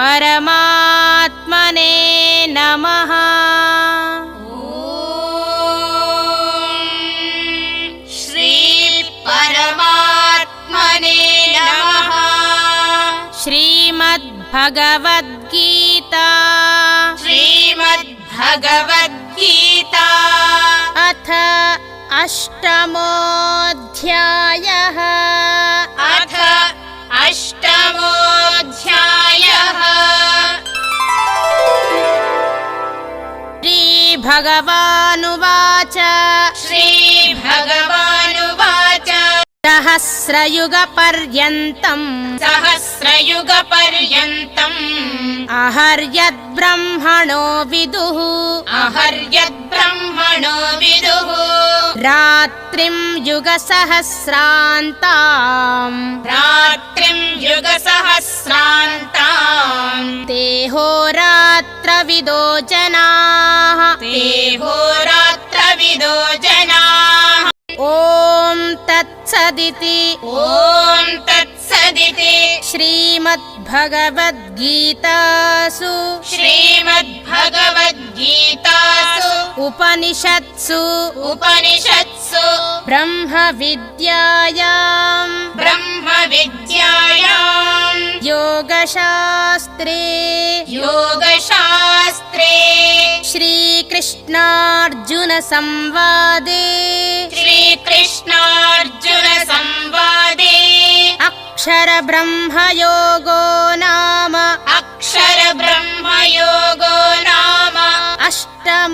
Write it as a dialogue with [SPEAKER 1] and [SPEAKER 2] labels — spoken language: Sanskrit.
[SPEAKER 1] परमात्मने नमः।
[SPEAKER 2] श्री परमात्मने नमः।
[SPEAKER 1] श्रीमद्भगवद्गीता
[SPEAKER 2] श्रीमद्भगवद्गीता
[SPEAKER 1] अथ अष्टमोऽध्यायः।
[SPEAKER 2] अथ अष्टमोऽध्यायः।
[SPEAKER 1] श्रीभगवानुवाच
[SPEAKER 2] श्रीभगवानुवाच
[SPEAKER 1] सहस्रयुगपर्यन्तम् अहर्यद्ब्रह्मणो विदुः रात्रिं युगसहस्रान्ताम् तेहोरात्रविदो जनाः ॐ तत्सदिति श्रीमद्भगवद्गीतासु उपनिषत्सु ब्रह्मविद्यायां योगशास्त्रे श्रीकृष्णार्जुन संवादे अक्षरब्रह्मयोगो नाम अष्टमोऽध्यायः।